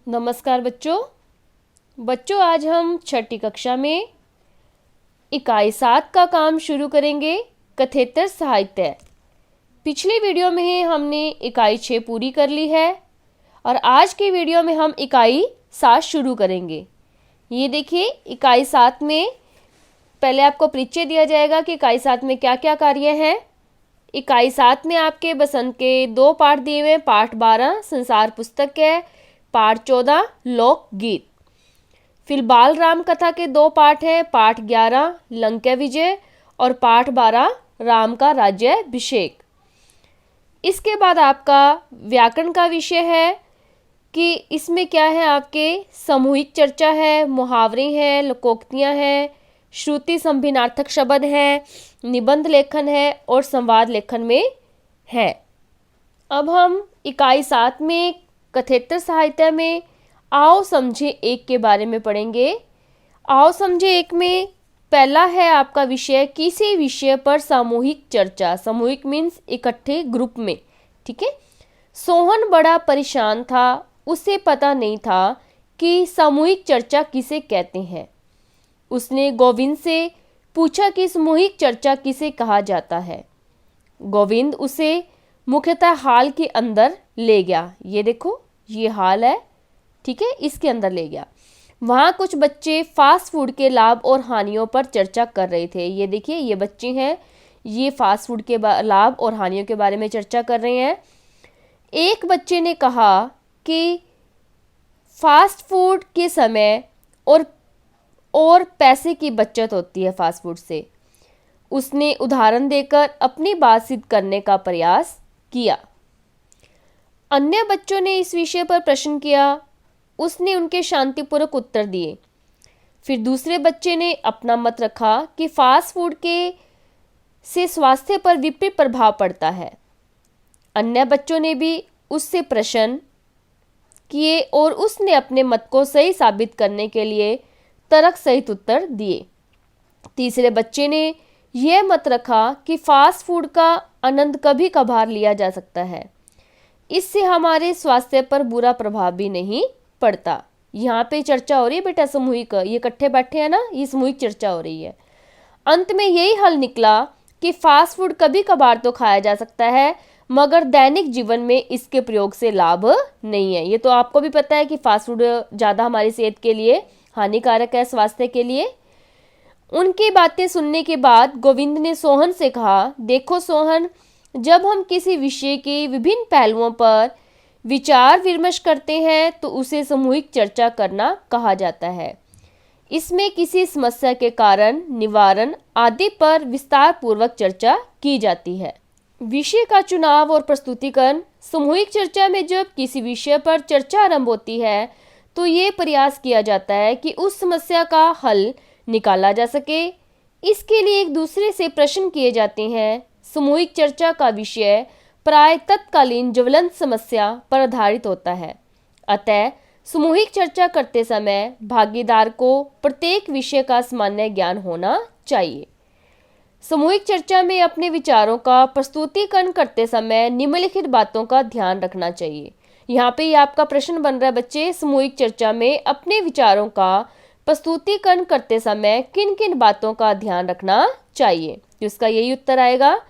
नमस्कार बच्चों आज हम छठी कक्षा में इकाई 7 का काम शुरू करेंगे। कथेतर साहित्य। पिछली वीडियो में हमने इकाई 6 पूरी कर ली है और आज के वीडियो में हम इकाई 7 शुरू करेंगे। ये देखिए, इकाई 7 में पहले आपको परिचय दिया जाएगा कि इकाई 7 में क्या क्या कार्य हैं। इकाई 7 में आपके बसंत के 2 पाठ दिए हुए हैं। पाठ 12 संसार पुस्तक है, पाठ 14 लोकगीत। फिर बाल राम कथा के 2 पाठ हैं, पाठ 11 लंका विजय और पाठ 12 राम का राज्याभिषेक। इसके बाद आपका व्याकरण का विषय है कि इसमें क्या है, आपके सामूहिक चर्चा है, मुहावरे हैं, लोकोक्तियाँ हैं, श्रुति संभिन्नार्थक शब्द है, निबंध लेखन है और संवाद लेखन में है। अब हम इकाई 7 में कथेतर साहित्य में आओ समझे एक के बारे में पढ़ेंगे। आओ समझे एक में पहला है आपका विषय किसी विषय पर सामूहिक चर्चा। सामूहिक मीन्स इकट्ठे ग्रुप में, ठीक है। सोहन बड़ा परेशान था, उसे पता नहीं था कि सामूहिक चर्चा किसे कहते हैं। उसने गोविंद से पूछा कि सामूहिक चर्चा किसे कहा जाता है। गोविंद उसे मुख्यतः हाल के अंदर ले गया। ये देखो, ये हाल है, ठीक है, इसके अंदर ले गया। वहाँ कुछ बच्चे फास्ट फूड के लाभ और हानियों पर चर्चा कर रहे थे। ये देखिए, ये बच्चे हैं, ये फास्ट फूड के लाभ और हानियों के बारे में चर्चा कर रहे हैं। एक बच्चे ने कहा कि फास्ट फूड के समय और पैसे की बचत होती है फास्ट फूड से। उसने उदाहरण देकर अपनी बात सिद्ध करने का प्रयास किया। अन्य बच्चों ने इस विषय पर प्रश्न किया, उसने उनके शांतिपूर्वक उत्तर दिए। फिर दूसरे बच्चे ने अपना मत रखा कि फास्ट फूड से स्वास्थ्य पर विपरीत प्रभाव पड़ता है। अन्य बच्चों ने भी उससे प्रश्न किए और उसने अपने मत को सही साबित करने के लिए तर्क सहित उत्तर दिए। तीसरे बच्चे ने यह मत रखा कि फास्ट फूड का आनंद कभी कभार लिया जा सकता है, इससे हमारे स्वास्थ्य पर बुरा प्रभाव भी नहीं पड़ता। यहाँ पे चर्चा हो रही है बेटा सामूहिक, ये इकट्ठे बैठे हैं ना, ये सामूहिक चर्चा हो रही है। अंत में यही हल निकला कि फास्ट फूड कभी कभार तो खाया जा सकता है, मगर दैनिक जीवन में इसके प्रयोग से लाभ नहीं है। ये तो आपको भी पता है कि फास्ट फूड ज़्यादा हमारी सेहत के लिए हानिकारक है, स्वास्थ्य के लिए। उनकी बातें सुनने के बाद गोविंद ने सोहन से कहा, देखो सोहन, जब हम किसी विषय के विभिन्न पहलुओं पर विचार विमर्श करते हैं तो उसे सामूहिक चर्चा करना कहा जाता है। इसमें किसी समस्या के कारण, निवारण आदि पर विस्तार पूर्वक चर्चा की जाती है। विषय का चुनाव और प्रस्तुतिकरण। सामूहिक चर्चा में जब किसी विषय पर चर्चा आरंभ होती है तो ये प्रयास किया जाता है कि उस समस्या का हल निकाला जा सके। इसके लिए एक दूसरे से प्रश्न किए जाते हैं। सामूहिक चर्चा का विषय प्राय तत्कालीन ज्वलंत समस्या पर आधारित होता है। अतः सामूहिक चर्चा करते समय भागीदार को प्रत्येक विषय का सामान्य ज्ञान होना चाहिए। सामूहिक चर्चा में अपने विचारों का प्रस्तुतिकरण करते समय निम्नलिखित बातों का ध्यान रखना चाहिए। यहाँ पे आपका प्रश्न बन रहा है बच्चे, सामूहिक चर्चा में अपने विचारों का प्रस्तुतिकरण करते समय किन किन बातों का ध्यान रखना चाहिए। तो इसका यही उत्तर आएगा।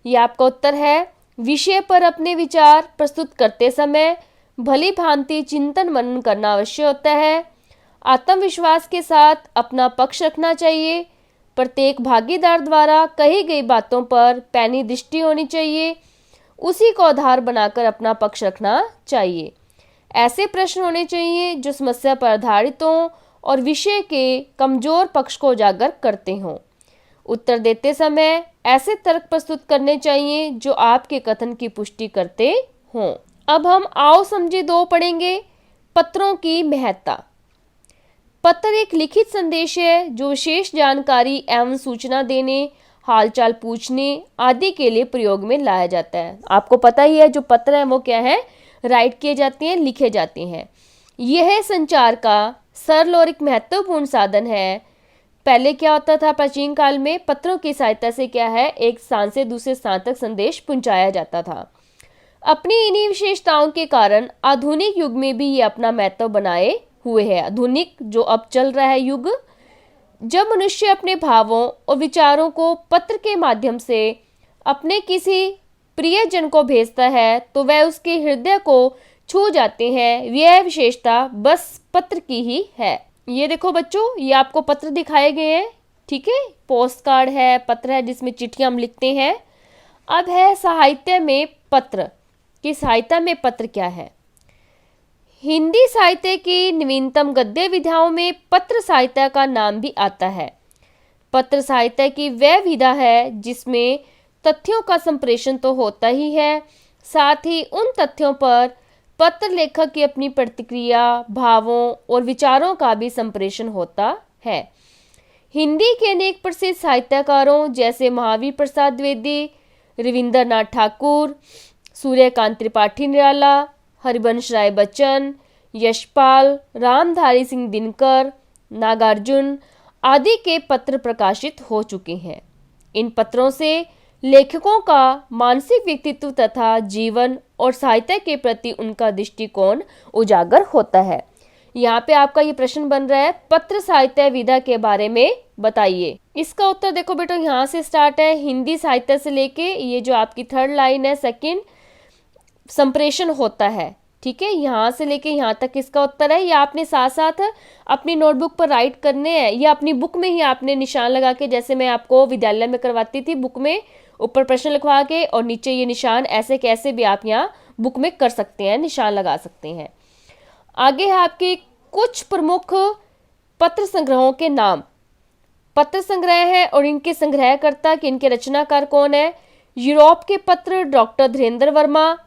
ये आपका उत्तर है, विषय पर अपने विचार प्रस्तुत करते समय भली भांति चिंतन मनन करना अवश्य होता है। आत्मविश्वास के साथ अपना पक्ष रखना चाहिए। प्रत्येक भागीदार द्वारा कही गई बातों पर पैनी दृष्टि होनी चाहिए, उसी को आधार बनाकर अपना पक्ष रखना चाहिए। ऐसे प्रश्न होने चाहिए जो समस्या पर आधारित हों और विषय के कमजोर पक्ष को उजागर करते हों। उत्तर देते समय ऐसे तर्क प्रस्तुत करने चाहिए जो आपके कथन की पुष्टि करते हों। अब हम आओ समझे 2 पढ़ेंगे। पत्रों की महत्ता। पत्र एक लिखित संदेश है जो विशेष जानकारी एवं सूचना देने, हालचाल पूछने आदि के लिए प्रयोग में लाया जाता है। आपको पता ही है जो पत्र है वो क्या है, राइट किए जाते हैं, लिखे जाते हैं। यह संचार का सरल और एक महत्वपूर्ण साधन है। पहले क्या होता था, प्राचीन काल में पत्रों की सहायता से क्या है, एक स्थान से दूसरे स्थान तक संदेश पहुंचाया जाता था। अपनी इन्हीं विशेषताओं के कारण आधुनिक युग में भी ये अपना महत्व बनाए हुए है। आधुनिक जो अब चल रहा है युग, जब मनुष्य अपने भावों और विचारों को पत्र के माध्यम से अपने किसी प्रियजन को भेजता है तो वह उसके हृदय को छू जाते हैं। यह विशेषता बस पत्र की ही है। ये देखो बच्चों, ये आपको पत्र दिखाए गए हैं, ठीक है। पोस्ट कार्ड है, पत्र है जिसमें चिट्ठियां हम लिखते हैं। अब है साहित्य में पत्र की सहायता में पत्र क्या है। हिंदी साहित्य की नवीनतम गद्य विधाओं में पत्र साहित्य का नाम भी आता है। पत्र साहित्य की वह विधा है जिसमें तथ्यों का संप्रेषण तो होता ही है, साथ ही उन तथ्यों पर पत्र लेखक की अपनी प्रतिक्रिया, भावों और विचारों का भी संप्रेषण होता है। हिंदी के अनेक प्रसिद्ध साहित्यकारों जैसे महावीर प्रसाद द्विवेदी, रविंद्रनाथ ठाकुर, सूर्यकांत त्रिपाठी निराला, हरिवंश राय बच्चन, यशपाल, रामधारी सिंह दिनकर, नागार्जुन आदि के पत्र प्रकाशित हो चुके हैं। इन पत्रों से लेखकों का मानसिक व्यक्तित्व तथा जीवन और साहित्य के प्रति उनका दृष्टिकोण उजागर होता है। यहाँ पे आपका ये प्रश्न बन रहा है, पत्र साहित्य विधा के बारे में बताइए। इसका उत्तर देखो बेटा, यहाँ से स्टार्ट है। हिंदी साहित्य से लेके ये जो आपकी थर्ड लाइन है, सेकंड संप्रेषण होता है, ठीक है। यहाँ से लेके यहाँ तक इसका उत्तर है। ये आपने साथ साथ अपनी नोटबुक पर राइट करने हैं या अपनी बुक में ही आपने निशान लगा के, जैसे मैं आपको विद्यालय में करवाती थी, बुक में ऊपर प्रश्न लिखवा के और नीचे ये निशान, ऐसे कैसे भी आप यहाँ बुक में कर सकते हैं, निशान लगा सकते हैं। आगे है आपके कुछ प्रमुख पत्र संग्रहों के नाम। पत्र संग्रह है और इनके संग्रहकर्ता कि इनके रचनाकार कौन है। यूरोप के पत्र डॉक्टर धीरेन्द्र वर्मा,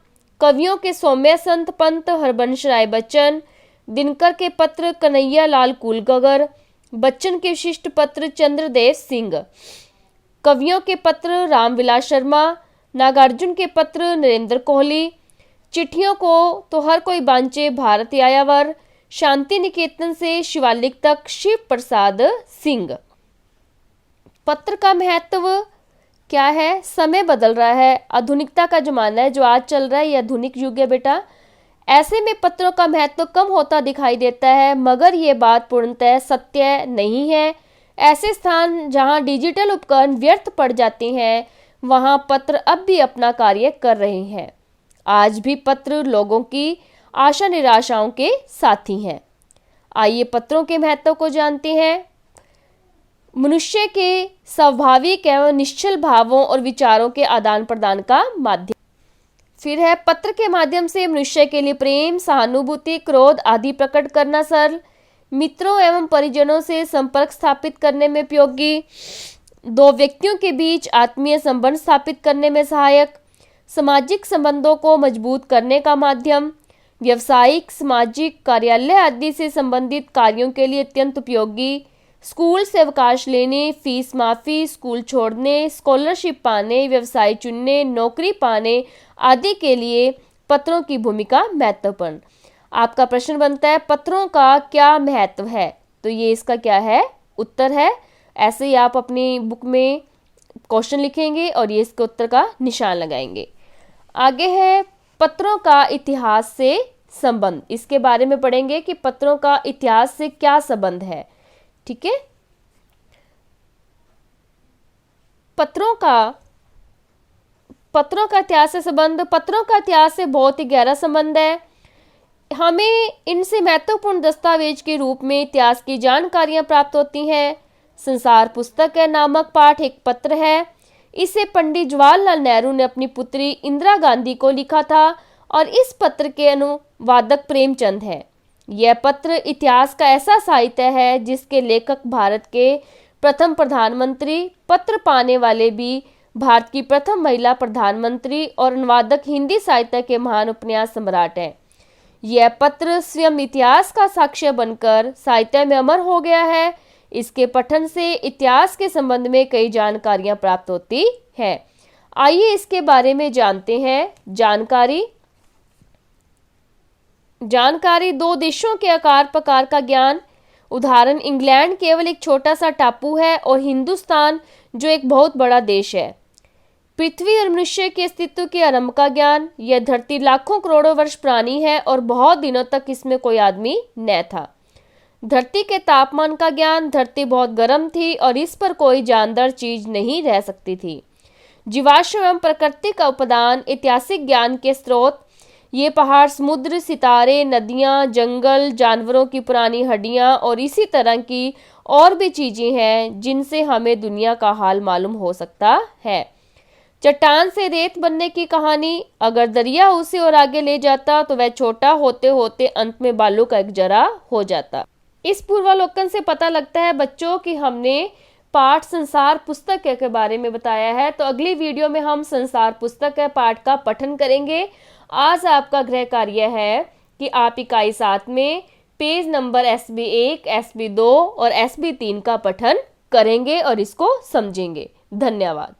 कवियों के सौम्य संत पंत हरबंश राय बच्चन, दिनकर के पत्र कन्हैया लाल कुलगगर, बच्चन के विशिष्ट पत्र चंद्रदेव सिंह, कवियों के पत्र रामविलास शर्मा, नागार्जुन के पत्र नरेंद्र कोहली, चिट्ठियों को तो हर कोई बांचे भारत यायावर, शांति निकेतन से शिवालिक तक शिव प्रसाद सिंह। पत्र का महत्व क्या है। समय बदल रहा है, आधुनिकता का जमाना है, जो आज चल रहा है ये आधुनिक युग है बेटा। ऐसे में पत्रों का महत्व कम होता दिखाई देता है, मगर ये बात पूर्णतः सत्य नहीं है। ऐसे स्थान जहां डिजिटल उपकरण व्यर्थ पड़ जाते हैं, वहां पत्र अब भी अपना कार्य कर रहे हैं। आज भी पत्र लोगों की आशा निराशाओं के साथी हैं। आइए पत्रों के महत्व को जानते हैं। मनुष्य के स्वाभाविक एवं निश्चल भावों और विचारों के आदान प्रदान का माध्यम। फिर है पत्र के माध्यम से मनुष्य के लिए प्रेम, सहानुभूति, क्रोध आदि प्रकट करना सरल, मित्रों एवं परिजनों से संपर्क स्थापित करने में उपयोगी, दो व्यक्तियों के बीच आत्मीय संबंध स्थापित करने में सहायक, सामाजिक संबंधों को मजबूत करने का माध्यम, व्यवसायिक, सामाजिक, कार्यालय आदि से संबंधित कार्यों के लिए अत्यंत उपयोगी, स्कूल से अवकाश लेने, फीस माफी, स्कूल छोड़ने, स्कॉलरशिप पाने, व्यवसाय चुनने, नौकरी पाने आदि के लिए पत्रों की भूमिका महत्वपूर्ण। आपका प्रश्न बनता है पत्रों का क्या महत्व है, तो ये इसका क्या है, उत्तर है। ऐसे ही आप अपनी बुक में क्वेश्चन लिखेंगे और ये इसके उत्तर का निशान लगाएंगे। आगे है पत्रों का इतिहास से संबंध। इसके बारे में पढ़ेंगे कि पत्रों का इतिहास से क्या संबंध है, ठीक है। पत्रों का इतिहास से संबंध, पत्रों का इतिहास से बहुत ही गहरा संबंध है। हमें इनसे महत्वपूर्ण दस्तावेज के रूप में इतिहास की जानकारियां प्राप्त होती हैं। संसार पुस्तक है नामक पाठ एक पत्र है। इसे पंडित जवाहरलाल नेहरू ने अपनी पुत्री इंदिरा गांधी को लिखा था और इस पत्र के अनुवादक प्रेमचंद है। यह पत्र इतिहास का ऐसा साहित्य है जिसके लेखक भारत के प्रथम प्रधानमंत्री, पत्र पाने वाले भी भारत की प्रथम महिला प्रधानमंत्री और अनुवादक हिंदी साहित्य के महान उपन्यास सम्राट हैं। यह पत्र स्वयं इतिहास का साक्ष्य बनकर साहित्य में अमर हो गया है। इसके पठन से इतिहास के संबंध में कई जानकारियां प्राप्त होती हैं। आइए इसके बारे में जानते हैं। जानकारी दो देशों के आकार प्रकार का ज्ञान। उदाहरण, इंग्लैंड केवल एक छोटा सा टापू है और हिंदुस्तान जो एक बहुत बड़ा देश है। पृथ्वी और मनुष्य के अस्तित्व के आरंभ का ज्ञान। यह धरती लाखों करोड़ों वर्ष पुरानी है और बहुत दिनों तक इसमें कोई आदमी न था। धरती के तापमान का ज्ञान। धरती बहुत गर्म थी और इस पर कोई जानदार चीज नहीं रह सकती थी। जीवाश्म एवं प्रकृति का उपादान। ऐतिहासिक ज्ञान के स्रोत। ये पहाड़, समुद्र, सितारे, नदियाँ, जंगल, जानवरों की पुरानी हड्डियाँ और इसी तरह की और भी चीजें हैं जिनसे हमें दुनिया का हाल मालूम हो सकता है। चट्टान से रेत बनने की कहानी। अगर दरिया उसे और आगे ले जाता तो वह छोटा होते होते अंत में बालू का एक जरा हो जाता। इस पूर्वावलोकन से पता लगता है बच्चों कि हमने पाठ संसार पुस्तक के बारे में बताया है। तो अगली वीडियो में हम संसार पुस्तक के पाठ का पठन करेंगे। आज आपका गृह कार्य है कि आप इकाई 7 में पेज नंबर SB1, SB2 और SB3 का पठन करेंगे और इसको समझेंगे। धन्यवाद।